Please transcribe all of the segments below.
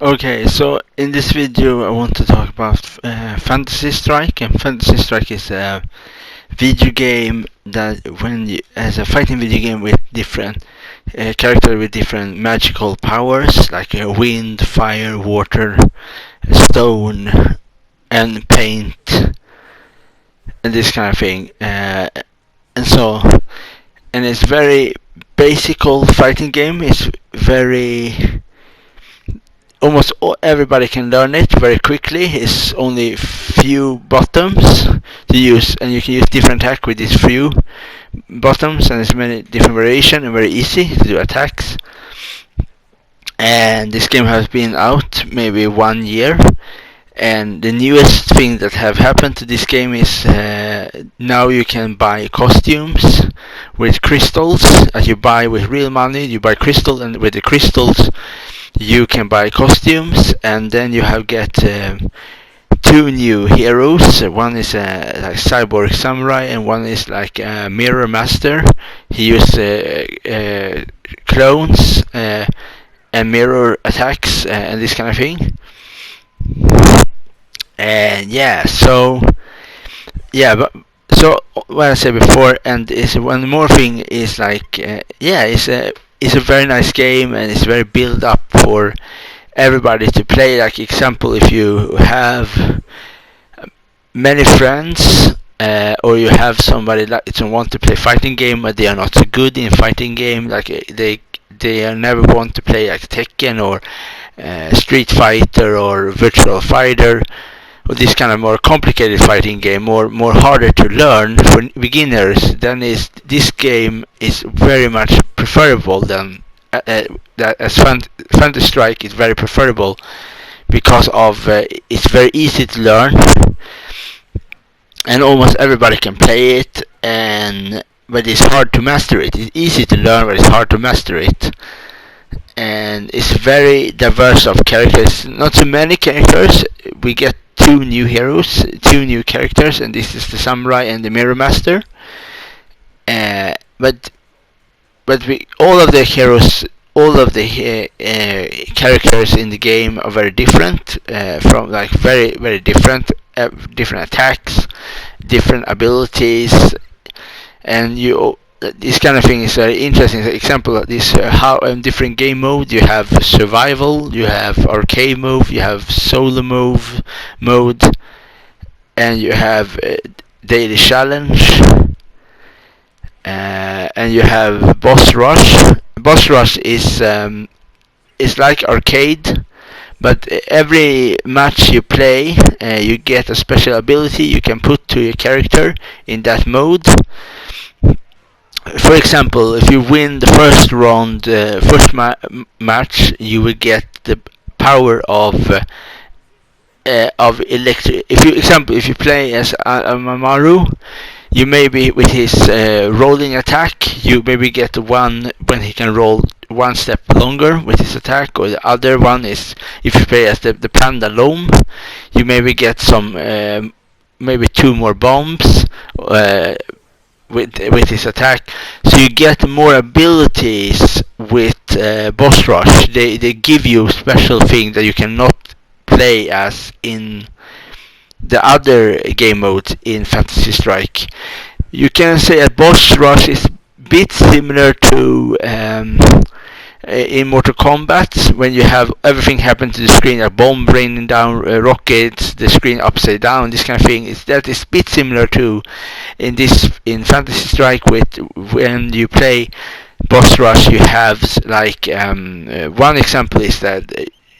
Okay, so in this video I want to talk about Fantasy Strike, and Fantasy Strike is a video game that as a fighting video game with different characters with different magical powers like wind, fire, water, stone, and paint, and this kind of thing. And so, and it's very basic fighting game. It's very almost everybody can learn it very quickly. It's only few buttons to use, and you can use different attack with these few buttons, and there's many different variation and very easy to do attacks. And this game has been out maybe 1 year, and the newest thing that have happened to this game is now you can buy costumes with crystals as you buy with real money. You buy crystal, and with the crystals you can buy costumes, and then you have get two new heroes. One is like cyborg samurai, and one is like a mirror master. He uses clones and mirror attacks and this kind of thing. And but so what I said before, and is one more thing is like it's a very nice game, and it's very built up for everybody to play. Like example, if you have many friends, or you have somebody that doesn't want to play fighting game, but they are not so good in fighting game, like they are never want to play like Tekken or Street Fighter or Virtual Fighter, or this kind of more complicated fighting game, more harder to learn for beginners, then is this game is very much preferable than that as Fantasy Strike is very preferable because of it's very easy to learn, and almost everybody can play it, and but it's hard to master it. It's easy to learn, but it's hard to master it. And it's very diverse of characters. Not so many characters. We get two new heroes, two new characters, and this is the samurai and the mirror master. But all of the heroes, all of the characters in the game are very different. From like very different, different attacks, different abilities, and this kind of thing is very interesting. For example, this how in different game mode you have survival, you have arcade mode, you have solo mode, and you have daily challenge, and you have boss rush. Boss rush is like arcade, but every match you play, you get a special ability you can put to your character in that mode. For example, if you win the first round, match, you will get the power of electric. If you play as Mamaru, you maybe with his rolling attack, you maybe get one when he can roll one step longer with his attack, or the other one is if you play as the panda Loam, you maybe get some maybe two more bombs. With his attack, so you get more abilities with boss rush. They give you special things that you cannot play as in the other game modes in Fantasy Strike. You can say that boss rush is a bit similar to in Mortal Kombat, when you have everything happen to the screen, a bomb raining down, rockets, the screen upside down, this kind of thing. That is a bit similar to in Fantasy Strike. With when you play boss rush, you have like one example is that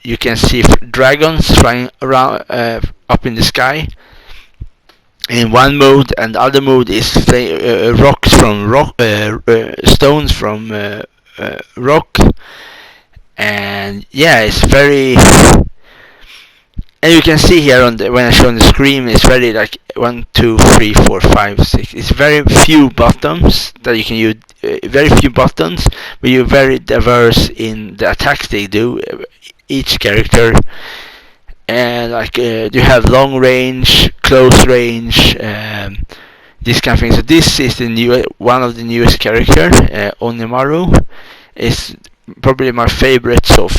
you can see dragons flying around up in the sky in one mode, and the other mode is rocks from stones from rock. And it's very, and you can see here on when I show on the screen, it's very like 1, 2, 3, 4, 5, 6. It's very few buttons that you can use. Very few buttons, but you're very diverse in the attacks they do. Each character, and like you have long range, close range, this kind of thing. So this is the one of the newest character, Onimaru. Is probably my favorites of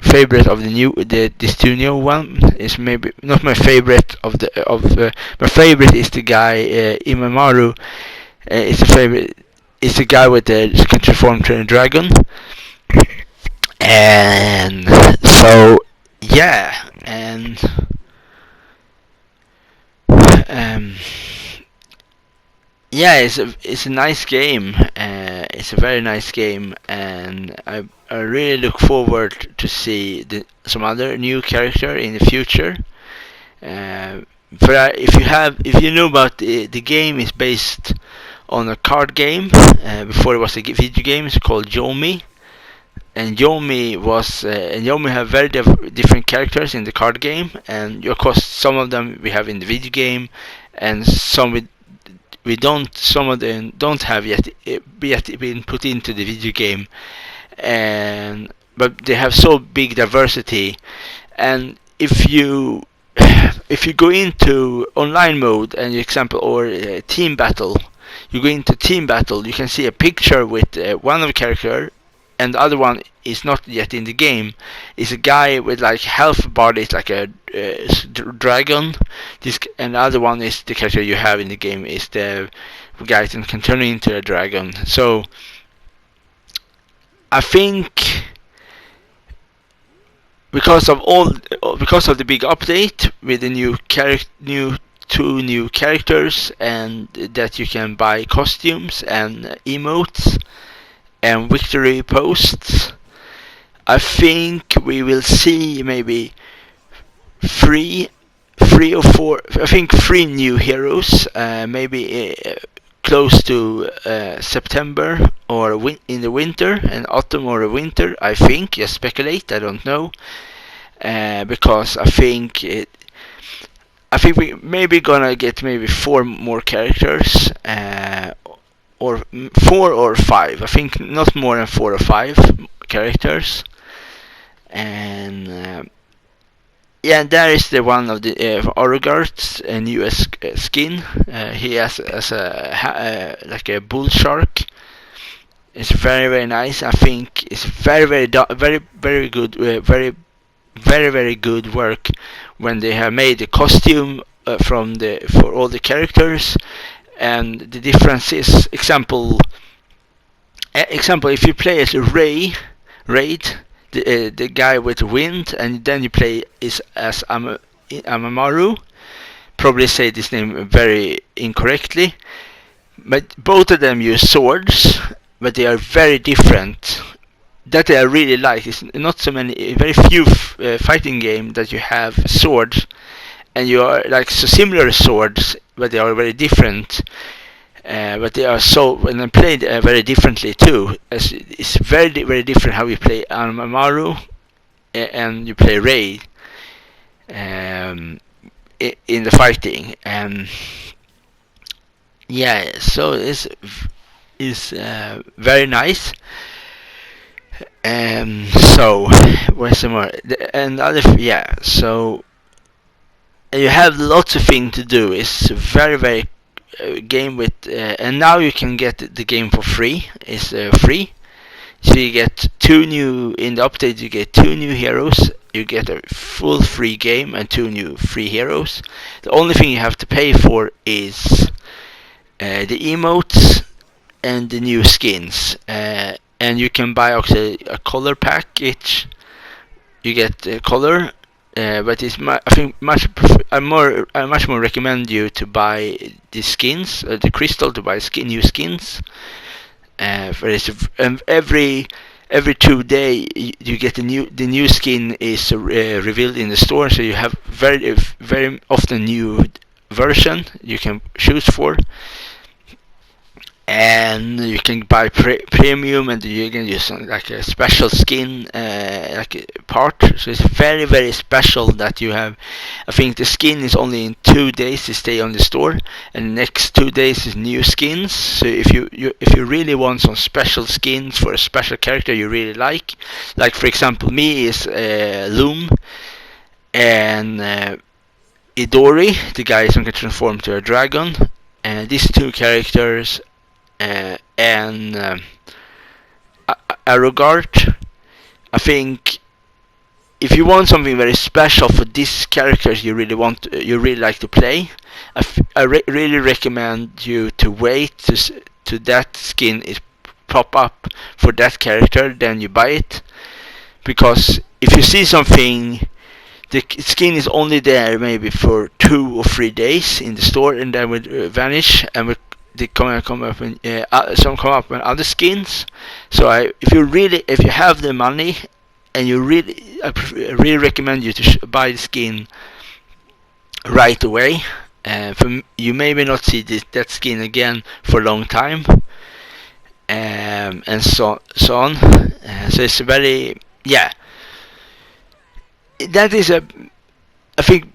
favorite of this two new one is maybe not my favorite my favorite is the guy Imamaru. It's a favorite. It's the guy with the can transform to a dragon, and so yeah, and um, yeah, it's a nice game. It's a very nice game, and I really look forward to see some other new character in the future. If you know about the game is based on a card game. Before it was a video game, it's called Yomi, and Yomi have very different characters in the card game, and of course some of them we have in the video game, and we don't some of them don't have yet been put into the video game, and but they have so big diversity, and if you go into online mode and example or team battle, you go into team battle, you can see a picture with one of the character, and the other one is not yet in the game. It's a guy with like half body, it's like a dragon. And the other one is the character you have in the game is the guy that can turn into a dragon. So I think because of the big update with the two new characters, and that you can buy costumes and emotes and victory posts, I think we will see maybe three or four. I think three new heroes, maybe close to September or in the winter, and autumn or winter. I think. Just speculate. I don't know, because I think we maybe gonna get maybe four more characters, or 4 or 5. I think not more than 4 or 5 characters, and yeah, and there is the one of the Orgard's newest skin. He has as like a bull shark. It's very nice. I think it's very good, very good work when they have made the costume for all the characters, and the difference is example if you play as a Raid, the guy with the wind, and then you play as Amamaru. Probably say this name very incorrectly, but both of them use swords, but they are very different. That I really like. It's not so many, very few fighting game that you have swords, and you are like so similar swords, but they are very different. But they are so when they played very differently too. It's very different how you play Amamaru and you play Ray in the fighting. Yeah, so it's very nice. So where's some more? And other yeah. So you have lots of things to do. It's very game with, and now you can get the game for free. It's free. So you get two new in the update. You get two new heroes. You get a full free game and two new free heroes. The only thing you have to pay for is the emotes and the new skins. And you can buy also a color package. You get a color, but I think I much more recommend you to buy the skins, the crystal, to buy new skins. Every 2 days you get the new skin is revealed in the store, so you have very often new version you can choose for. And you can buy premium, and you can use like a special skin, like a part. So it's very special that you have. I think the skin is only in 2 days to stay on the store, and the next 2 days is new skins. So if you really want some special skins for a special character you really like for example me is Loom, and Idori, the guy who can transform to a dragon, and these two characters. And regard. I think if you want something very special for this characters you really like to play, I really recommend you to wait to that skin is pop up for that character, then you buy it. Because if you see something, the skin is only there maybe for 2 or 3 days in the store, and then will vanish, and they come up and some come up with other skins. So if you have the money, and I really recommend you to buy the skin right away. You maybe not see that skin again for a long time, and so on. So it's very, yeah. That is I think,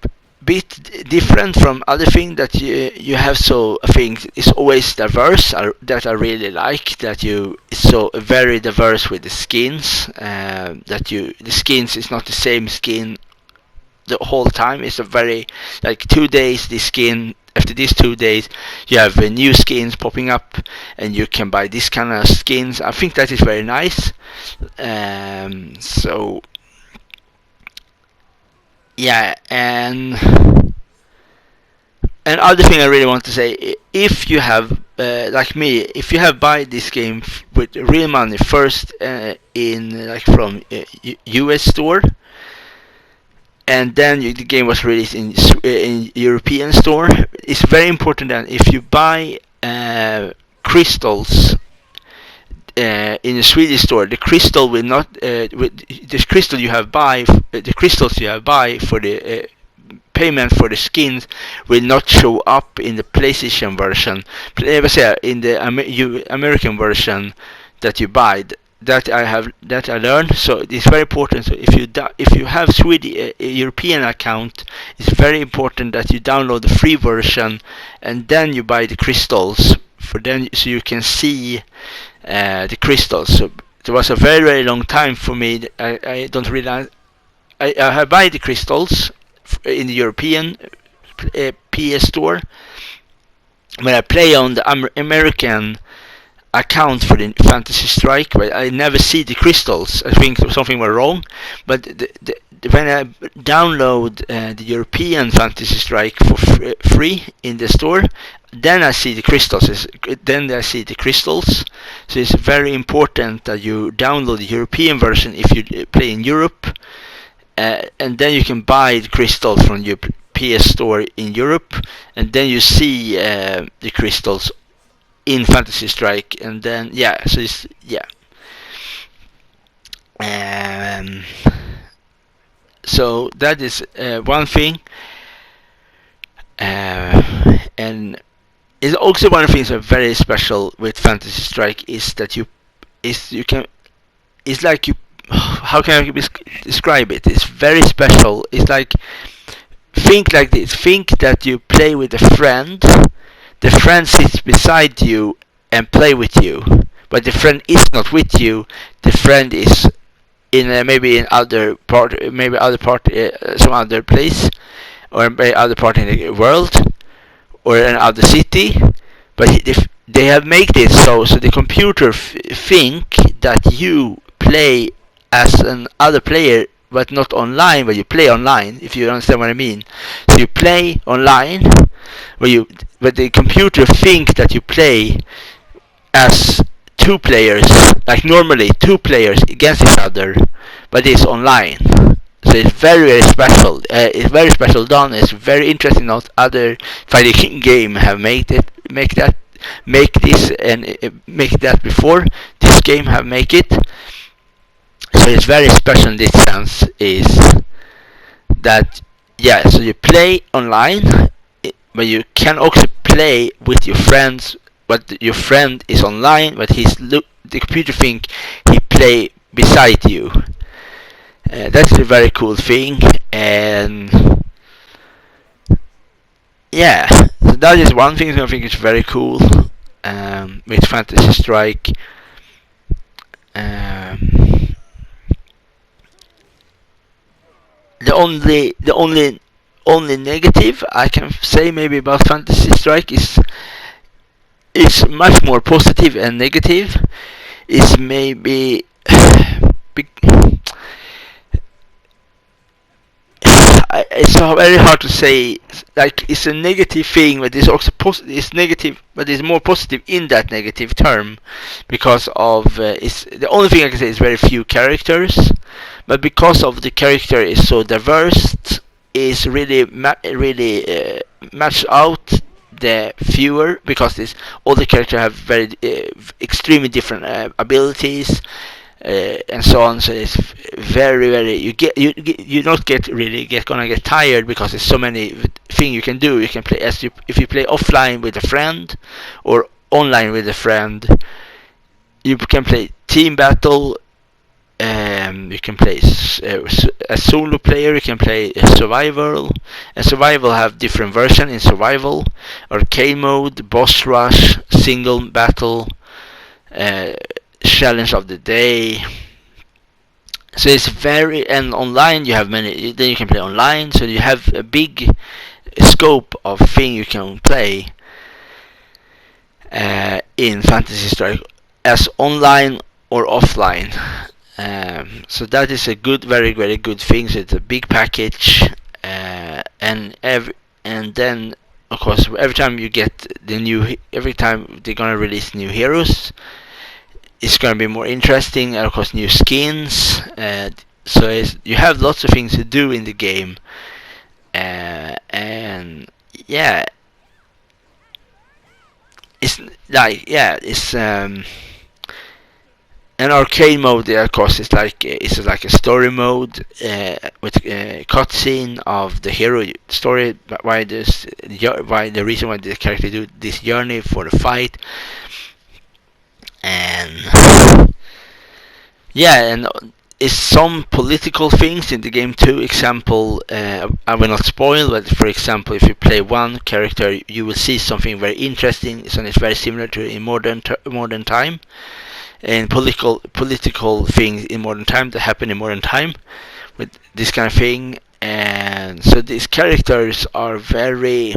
bit different from other things that you have. So I think it's always diverse. That I really like that it's so very diverse with the skins. The skins is not the same skin the whole time. It's a very, like, 2 days this skin. After these 2 days, you have new skins popping up, and you can buy this kind of skins. I think that is very nice. So yeah, and other thing I really want to say, if you have like me, if you have buy this game with real money first in like from US store, and then the game was released in European store, it's very important that if you buy crystals in the Swedish store, the crystal will not with the crystal you have buy the crystals you have buy for the payment for the skins will not show up in the PlayStation version. In the American version that you buy. That I learned. So it's very important. So if you have Swedish European account, it's very important that you download the free version, and then you buy the crystals so you can see the crystals. So there was a very, very long time for me. I don't realize I have buy the crystals in the European PS store. When I play on the American account for the Fantasy Strike, but I never see the crystals. I think something went wrong. But when I download the European Fantasy Strike for free in the store, then I see the crystals. So it's very important that you download the European version if you play in Europe, and then you can buy the crystals from your PS store in Europe, and then you see the crystals in Fantasy Strike, and then so it's so that is one thing, and it's also one of the things that are very special with Fantasy Strike is that it's like you, how can I describe it? It's very special. It's like, think like this. Think that you play with a friend. The friend sits beside you and play with you, but the friend is not with you. The friend is in maybe other part, some other place, or maybe other part in the world, or another city. But if they have made it so the computer think that you play as an other player, but not online, but you play online, if you understand what I mean. So you play online, but the computer think that you play as two players, like normally two players against each other, but it's online. So it's very, very special. It's very special done. It's very interesting. Not other fighting game have make this and make that before. This game have make it. So it's very special in this sense. Is that so you play online, but you can also play with your friends. But your friend is online, but the computer think he play beside you. That's a very cool thing, and so that is one thing that I think is very cool with Fantasy Strike. The only negative I can say maybe about Fantasy Strike is much more positive and negative. Is maybe Be- it's very hard to say. Like, it's a negative thing, but it's also it's negative, but it's more positive in that negative term, because of it's the only thing I can say is very few characters, but because of the character is so diverse, is really match out the fewer, because this all the characters have very extremely different abilities, and so on. So it's very you not get really gonna get tired, because there's so many things you can do. You can play if you play offline with a friend or online with a friend. You can play team battle. You can play a solo player. You can play survival. And survival have different versions in survival: arcade mode, boss rush, single battle, uh, challenge of the day. So it's very, and online you have many. Then you can play online, so you have a big scope of thing you can play in Fantasy Strike, as online or offline. So that is a good, very good thing. So it's a big package, and then of course every time you get every time they're gonna release new heroes, it's gonna be more interesting. And of course new skins. So you have lots of things to do in the game, and yeah, it's like it's an arcade mode. Of course, it's like a story mode with a cutscene of the hero story, why the reason why the character do this journey for the fight, and and is some political things in the game too. Example, I will not spoil, but for example, if you play one character, you will see something very interesting. So it's very similar to in modern time, and political things in modern time that happen in modern time with this kind of thing. And so these characters are very,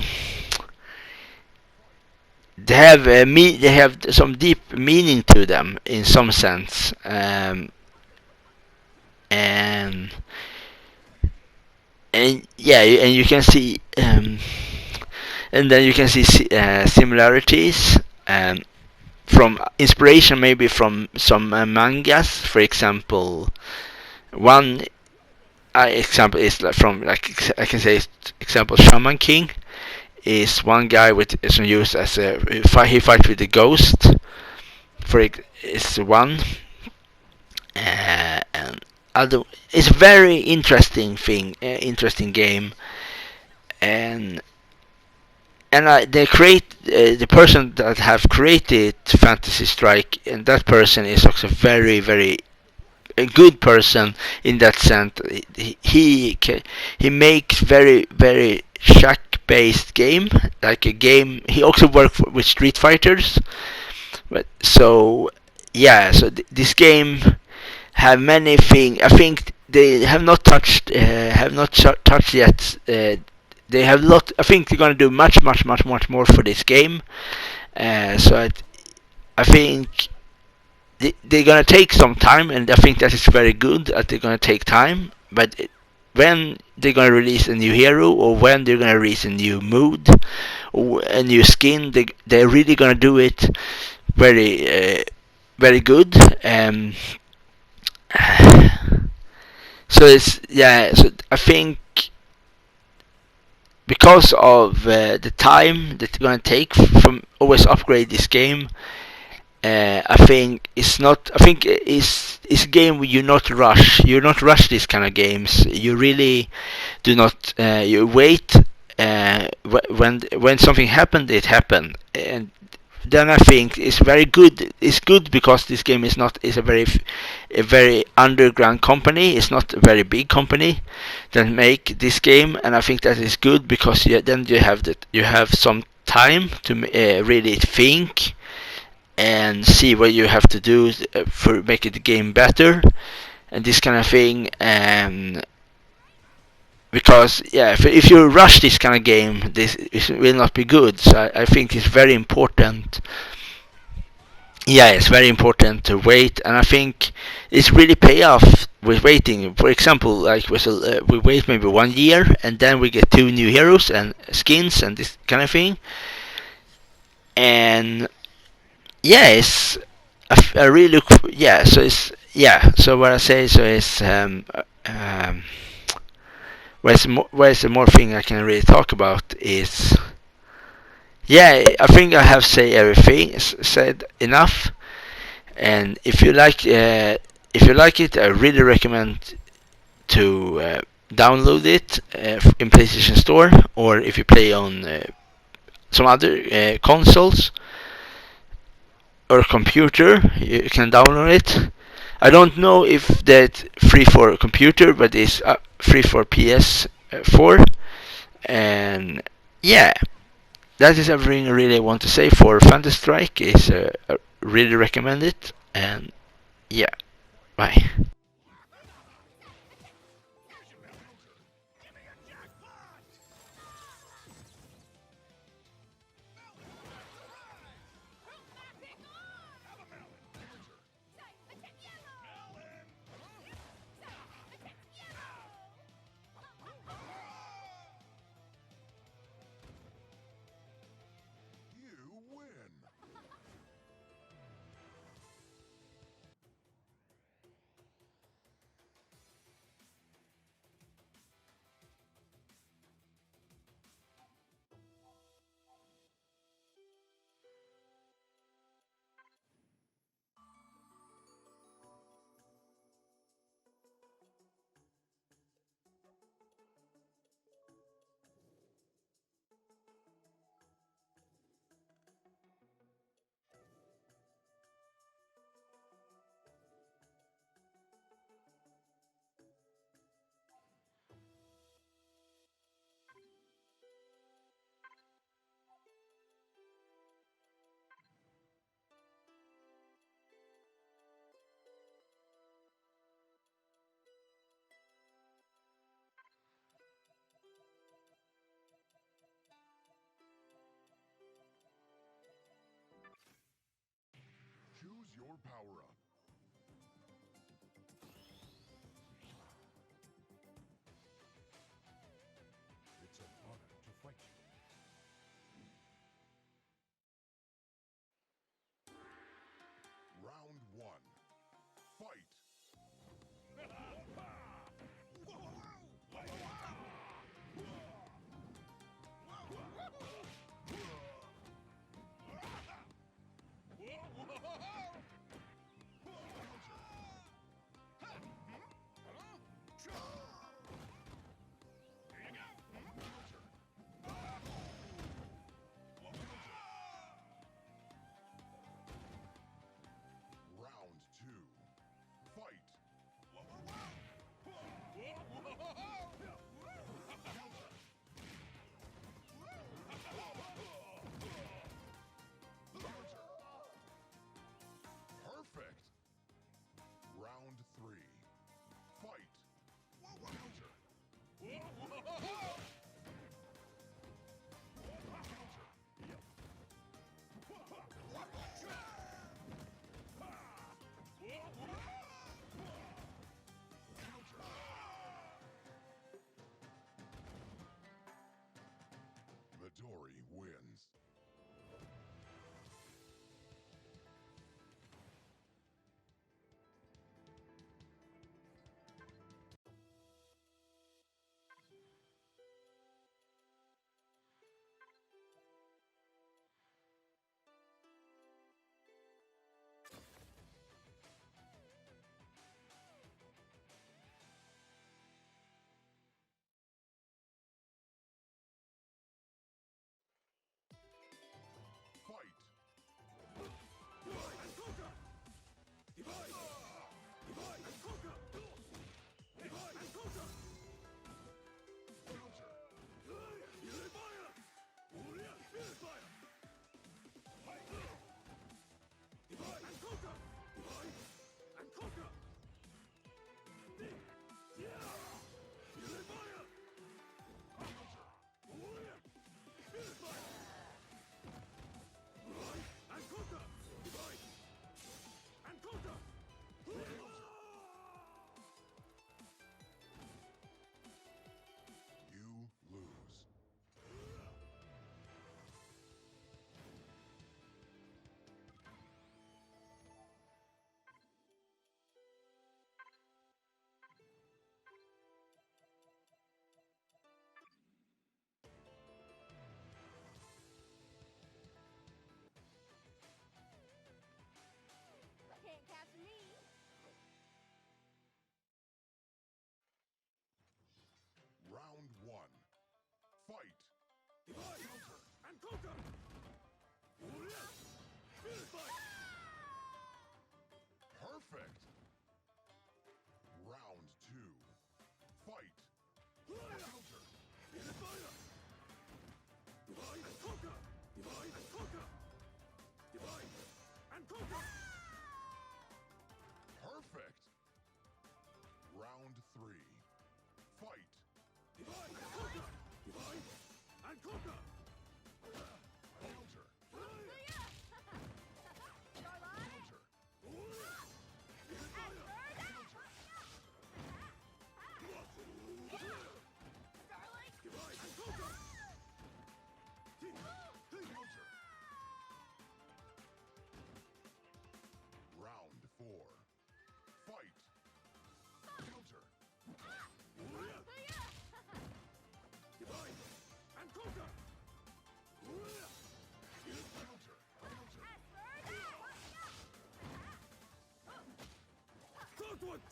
they have some deep meaning to them in some sense, and and you can see, and then you can see similarities, from inspiration maybe from some mangas. For example, one example is I can say example, Shaman King is one guy with is used as a he fights with the ghost. Is one, and other, it's very interesting interesting game. And they create the person that have created Fantasy Strike, and that person is also very a good person in that sense. He makes very shack based game, like a game. He also worked with Street Fighters, but so this game have many things. I think they have not touched touched yet. They have lot. I think they're gonna do much more for this game. I think they're gonna take some time, and I think that is very good that they're gonna take time. But when they're gonna release a new hero, or when they're gonna release a new mood or a new skin, they're really gonna do it very good. So So I think because of the time that you're gonna take from always upgrade this game, I think it's not. I think it's a game where you not rush. You not rush these kind of games. You really do not. You wait. When something happened, it happened, and then I think it's very good. It's good because this game is not is a very underground company. It's not a very big company that make this game, and I think that is good because then you have some time to really think and see what you have to do for making the game better and this kind of thing. And because if you rush this kind of game, this will not be good. So I think it's very important Yeah, it's very important to wait, and I think it's really pay off with waiting. For example, like we wait maybe 1 year, and then we get two new heroes and skins and this kind of thing. And yeah, it's I really look. Yeah, so it's yeah. So what I say so is where's the more thing I can really talk about is yeah. I think I have say everything said enough. And if you like it, I really recommend to download it in PlayStation Store, or if you play on some other consoles or computer, you can download it. I don't know if that's free for computer, but it's free for PS4. And yeah, that is everything I really want to say for Fantasy Strike. Is really recommend it, and yeah, bye.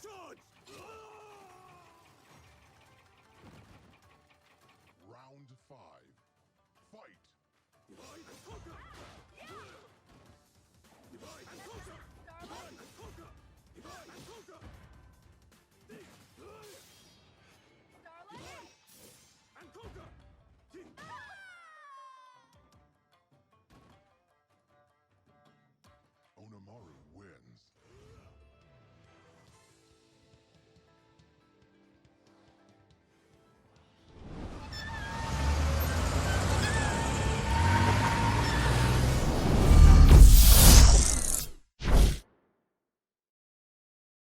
Charge!